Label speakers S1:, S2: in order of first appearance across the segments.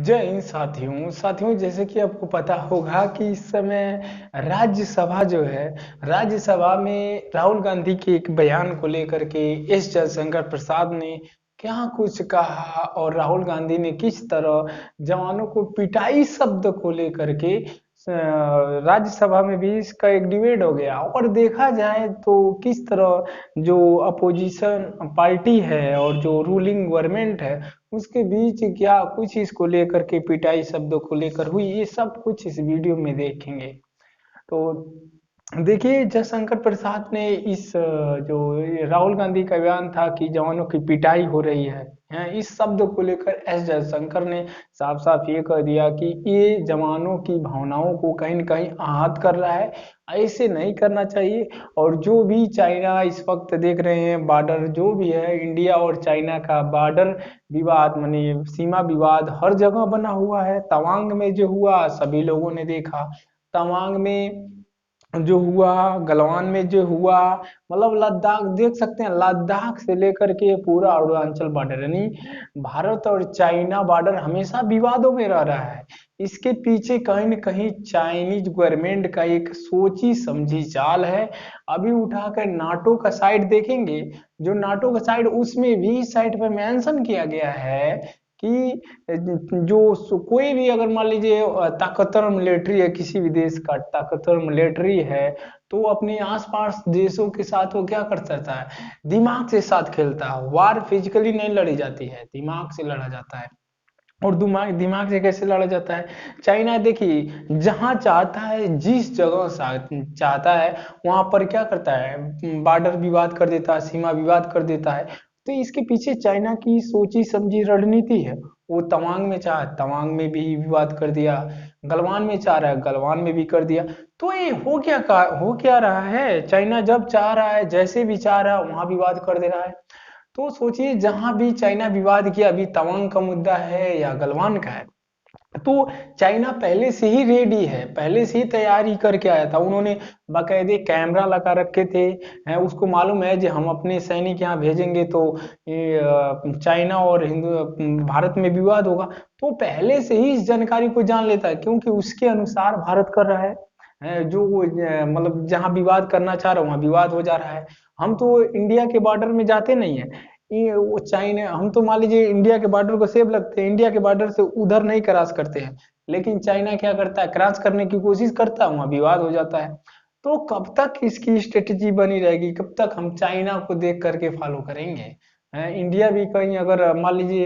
S1: जय हिंद साथियों जैसे कि आपको पता होगा कि इस समय राज्यसभा जो है, राज्यसभा में राहुल गांधी के एक बयान को लेकर के एस जयशंकर प्रसाद ने क्या कुछ कहा और राहुल गांधी ने किस तरह जवानों को पिटाई शब्द को लेकर के राज्यसभा में भी इसका एक डिबेट हो गया। और देखा जाए तो किस तरह जो अपोजिशन पार्टी है और जो रूलिंग गवर्नमेंट है उसके बीच क्या कुछ इसको लेकर के पिटाई शब्दों को लेकर हुई, ये सब कुछ इस वीडियो में देखेंगे। तो देखिए, जयशंकर प्रसाद ने जो राहुल गांधी का बयान था कि जवानों की पिटाई हो रही है, इस शब्द को लेकर एस जयशंकर ने साफ साफ ये कह दिया कि ये जवानों की भावनाओं को कहीं न कहीं आहत कर रहा है, ऐसे नहीं करना चाहिए। और जो भी चाइना इस वक्त देख रहे हैं, बॉर्डर जो भी है, इंडिया और चाइना का बॉर्डर विवाद माने सीमा विवाद हर जगह बना हुआ है। तवांग में जो हुआ सभी लोगों ने देखा, तवांग में जो हुआ, गलवान में जो हुआ, मतलब लद्दाख देख सकते हैं, लद्दाख से लेकर के पूरा अरुणाचल बॉर्डर, यानी भारत और चाइना बॉर्डर हमेशा विवादों में रह रहा है। इसके पीछे कहीं न कहीं चाइनीज गवर्नमेंट का एक सोची समझी चाल है। अभी उठाकर नाटो का साइड देखेंगे, जो नाटो का साइड, उसमें भी साइड पर मेंशन किया गया है कि कोई भी अगर मान लीजिए ताकतवर मिलिट्री है, किसी भी देश का ताकतवर मिलिट्री है, तो अपने आसपास देशों के साथ वो क्या कर सकता है, दिमाग के साथ खेलता है। वार फिजिकली नहीं लड़ी जाती है, दिमाग से लड़ा जाता है। और दिमाग दिमाग से कैसे लड़ा जाता है? चाइना देखिए, जहां चाहता है, जिस जगह चाहता है, वहां पर क्या करता है, बॉर्डर विवाद कर देता है, सीमा विवाद कर देता है। तो इसके पीछे चाइना की सोची समझी रणनीति है। वो तवांग में चाह, तवांग में भी विवाद कर दिया, गलवान में चाह रहा है, गलवान में भी कर दिया। तो ये हो क्या रहा है, चाइना जब चाह रहा है, जैसे भी चाह रहा है, वहां विवाद कर दे रहा है। तो सोचिए, जहां भी चाइना विवाद किया, अभी तवांग का मुद्दा है या गलवान का है, तो चाइना पहले से ही रेडी है, पहले से ही तैयारी करके आया था। उन्होंने बाकायदे कैमरा लगा रखे थे, उसको मालूम है कि हम अपने सैनिक यहाँ भेजेंगे तो ये चाइना और भारत में विवाद होगा। तो पहले से ही इस जानकारी को जान लेता है, क्योंकि उसके अनुसार भारत कर रहा है। जो मतलब जहां विवाद करना चाह रहा है वहां विवाद हो जा रहा है। हम तो इंडिया के बॉर्डर में जाते नहीं है, ये वो चाइना, हम तो मान लीजिए इंडिया के बॉर्डर को सेफ लगते हैं, इंडिया के बॉर्डर से उधर नहीं क्रॉस करते हैं। लेकिन चाइना क्या करता है, क्रॉस करने की कोशिश करता है, वहां विवाद हो जाता है। तो कब तक इसकी स्ट्रेटेजी बनी रहेगी, कब तक हम चाइना को देख करके फॉलो करेंगे? इंडिया भी कहीं अगर मान लीजिए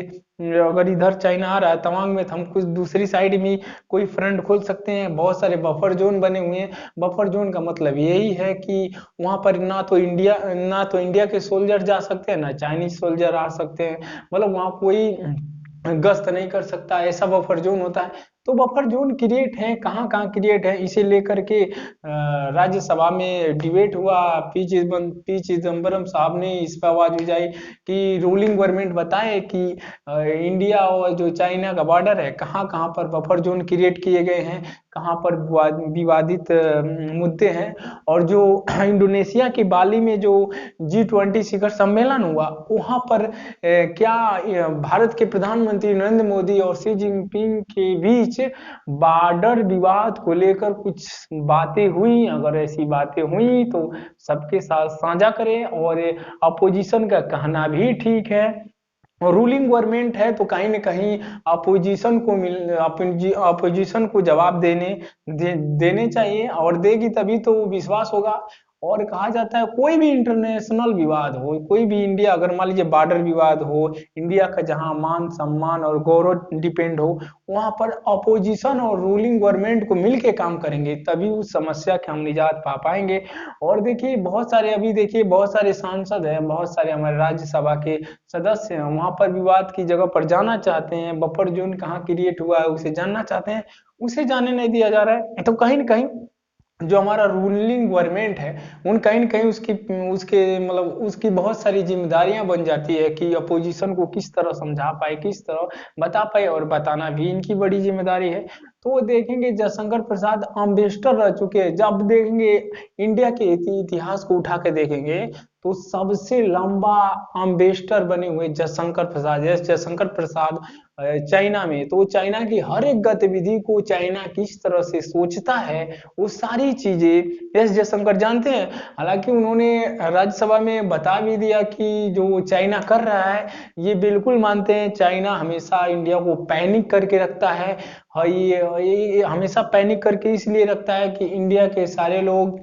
S1: अगर इधर चाइना आ रहा है तवांग में, तो हम कुछ दूसरी साइड में कोई फ्रंट खोल सकते हैं। बहुत सारे बफर जोन बने हुए हैं। बफर जोन का मतलब यही है कि वहां पर ना तो इंडिया के सोल्जर जा सकते हैं, ना चाइनीज सोल्जर आ सकते हैं। मतलब वहां कोई गश्त नहीं कर सकता, ऐसा बफर जोन होता है। तो बफर जोन क्रिएट है, कहाँ कहाँ क्रिएट है, इसे लेकर के राज्यसभा में डिबेट हुआ। पी चिदम्बरम साहब ने इस पर आवाज उठाई कि रूलिंग गवर्नमेंट बताए कि इंडिया और जो चाइना का बॉर्डर है, कहाँ कहाँ पर बफर जोन क्रिएट किए गए हैं, कहाँ पर विवादित मुद्दे हैं। और जो इंडोनेशिया की बाली में जो G20 शिखर सम्मेलन हुआ, वहां पर क्या भारत के प्रधानमंत्री नरेंद्र मोदी और शी जिनपिंग के बीच बॉर्डर विवाद को लेकर कुछ बातें हुई? अगर ऐसी बातें हुई तो सबके साथ साझा करें। और अपोजिशन का कहना भी ठीक है, रूलिंग गवर्नमेंट है तो कहीं न कहीं अपोजिशन को जवाब देने चाहिए, और देगी तभी तो विश्वास होगा। और कहा जाता है कोई भी इंटरनेशनल विवाद हो, कोई भी इंडिया, अगर मान लीजिए बॉर्डर विवाद हो, इंडिया का जहां मान सम्मान और गौरव डिपेंड हो, वहां पर अपोजिशन और रूलिंग गवर्नमेंट को मिलके काम करेंगे, तभी उस समस्या के हम निजात पा पाएंगे। और देखिए, बहुत सारे, अभी देखिए बहुत सारे सांसद हैं, बहुत सारे हमारे राज्यसभा के सदस्य हैं, वहां पर विवाद की जगह पर जाना चाहते हैं, बफर जोन कहाँ क्रिएट हुआ है उसे जानना चाहते हैं, उसे जाने नहीं दिया जा रहा है। तो कहीं न कहीं जो हमारा रूलिंग गवर्नमेंट है, उन कहीं न कहीं उसकी उसके मतलब उसकी बहुत सारी जिम्मेदारियां बन जाती है कि अपोजिशन को किस तरह समझा पाए, किस तरह बता पाए, और बताना भी इनकी बड़ी जिम्मेदारी है। तो वो देखेंगे, जयशंकर प्रसाद एम्बेसडर रह चुके हैं। जब देखेंगे इंडिया के इतिहास को उठा के देखेंगे, तो सबसे लंबा एम्बेसडर बने हुए जयशंकर प्रसाद, एस जयशंकर प्रसाद चाइना में। तो चाइना की हर एक गतिविधि को चाइना किस तरह से सोचता है, वो सारी चीजें एस जयशंकर जानते हैं। हालांकि उन्होंने राज्यसभा में बता भी दिया कि जो चाइना कर रहा है ये बिल्कुल मानते हैं। चाइना हमेशा इंडिया को पैनिक करके रखता है। हाँ, ये हमेशा पैनिक करके इसलिए रखता है कि इंडिया के सारे लोग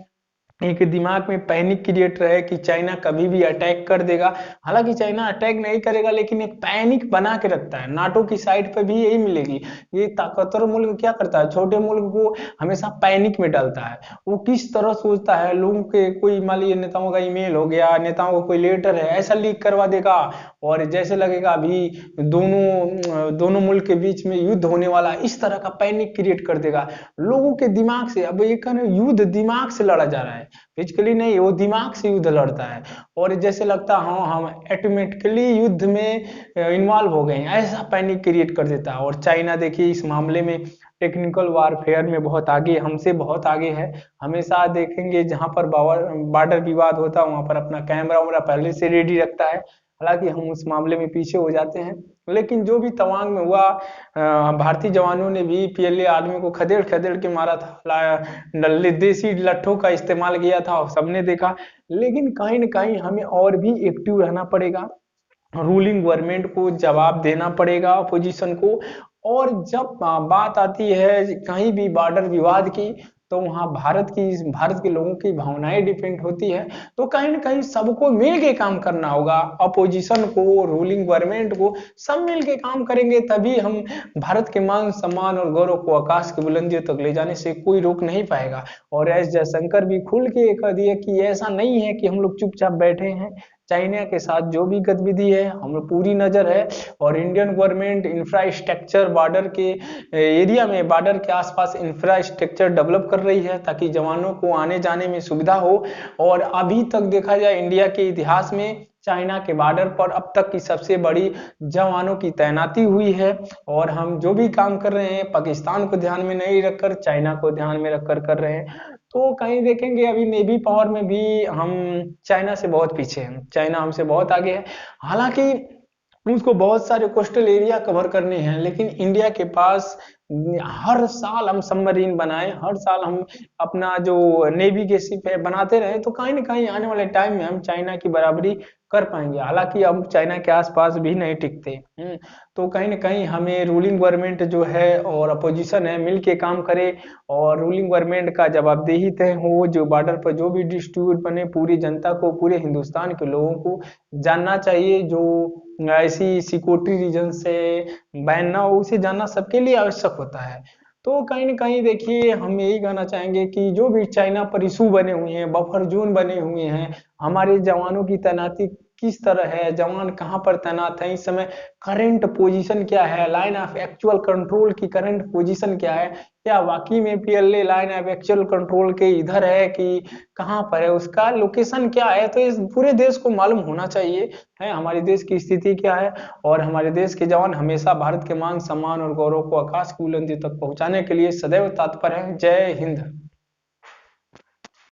S1: एक दिमाग में पैनिक क्रिएट रहे कि चाइना कभी भी अटैक कर देगा। हालांकि चाइना अटैक नहीं करेगा, लेकिन एक पैनिक बना के रखता है। नाटो की साइड पे भी यही मिलेगी। ये ताकतवर मुल्क क्या करता है, छोटे मुल्क को हमेशा पैनिक में डालता है। वो किस तरह सोचता है, लोगों के कोई मान लीजिए नेताओं का ईमेल हो गया, नेताओं को कोई लेटर है, ऐसा लीक करवा देगा और जैसे लगेगा अभी दोनों मुल्क के बीच में युद्ध होने वाला, इस तरह का पैनिक क्रिएट कर देगा लोगों के दिमाग से। अब ये युद्ध दिमाग से लड़ा जा रहा है, फिजिकली नहीं, वो दिमाग से युद्ध लड़ता है। और जैसे लगता है हाँ हम ऑटोमेटिकली युद्ध में इन्वॉल्व हो गए हैं, ऐसा पैनिक क्रिएट कर देता है। और चाइना देखिए इस मामले में टेक्निकल वारफेयर में बहुत आगे, हमसे बहुत आगे है। हमेशा देखेंगे जहां पर बॉर्डर विवाद होता है वहां पर अपना कैमरा वैमरा पहले से रेडी रखता है। हालांकि हम उस मामले में पीछे हो जाते हैं। लेकिन जो भी तवांग में हुआ, भारतीय जवानों ने भी पीएलए आर्मी को खदेड़ खदेड़ के मारा था, देसी लट्ठों का इस्तेमाल किया था, सबने देखा। लेकिन कहीं ना कहीं हमें और भी एक्टिव रहना पड़ेगा, रूलिंग गवर्नमेंट को जवाब देना पड़ेगा, अपोजिशन को। और जब बात आती है कहीं भी बॉर्डर विवाद की, तो वहां भारत के लोगों की भावनाएं डिपेंड होती है। तो कहीं ना कहीं सबको मिल के काम करना होगा, अपोजिशन को, रूलिंग गवर्नमेंट को, सब मिल के काम करेंगे तभी हम भारत के मान सम्मान और गौरव को आकाश की बुलंदियों तक ले जाने से कोई रोक नहीं पाएगा। और एस जयशंकर भी खुल के कह दिया कि ऐसा नहीं है कि हम लोग चुपचाप बैठे हैं। चाइना के साथ जो भी गतिविधि है हम लोग पूरी नजर है। और इंडियन गवर्नमेंट इंफ्रास्ट्रक्चर बॉर्डर के एरिया में, बॉर्डर के आसपास इंफ्रास्ट्रक्चर डेवलप कर रही है ताकि जवानों को आने जाने में सुविधा हो। और अभी तक देखा जाए इंडिया के इतिहास में चाइना के बॉर्डर पर अब तक की सबसे बड़ी जवानों की तैनाती हुई है। और हम जो भी काम कर रहे हैं पाकिस्तान को ध्यान में नहीं रखकर चाइना को ध्यान में रखकर कर रहे हैं। तो कहीं देखेंगे अभी नेवी पावर में भी हम चाइना से बहुत पीछे हैं, चाइना हमसे बहुत आगे है। हालांकि उसको बहुत सारे कोस्टल एरिया कवर करने हैं, लेकिन इंडिया के पास हर साल हम सबमरीन बनाए, हर साल हम अपना जो नेवी के शिप है बनाते रहे, तो कहीं ना कहीं आने वाले टाइम में हम चाइना की बराबरी कर पाएंगे। हालांकि हम चाइना के आसपास भी नहीं टिकते। तो कहीं ना कहीं हमें रूलिंग गवर्नमेंट जो है और अपोजिशन है मिल के काम करे, और रूलिंग गवर्नमेंट का जवाबदेही तय हो। जो बॉर्डर पर जो भी डिस्ट्रीब्यूट बने, पूरी जनता को, पूरे हिंदुस्तान के लोगों को जानना चाहिए। जो ऐसी सिक्योरिटी रीजन से बैन ना हो, उसे जानना सबके लिए आवश्यक होता है। तो कहीं ना कहीं देखिए हम यही कहना चाहेंगे कि जो भी चाइना पर इशू बने हुए हैं, बफर जोन बने हुए हैं, हमारे जवानों की तैनाती किस तरह है, जवान कहाँ पर तैनात है इस समय, करंट पोजीशन क्या है, लाइन ऑफ एक्चुअल कंट्रोल की करंट पोजीशन क्या है, क्या वाकई में PLA line of actual control के इधर है कि कहाँ पर है, उसका लोकेशन क्या है। तो इस पूरे देश को मालूम होना चाहिए है हमारे देश की स्थिति क्या है। और हमारे देश के जवान हमेशा भारत के मान सम्मान और गौरव को आकाश की बुलंदी तक पहुंचाने के लिए सदैव तत्पर हैं। जय हिंद।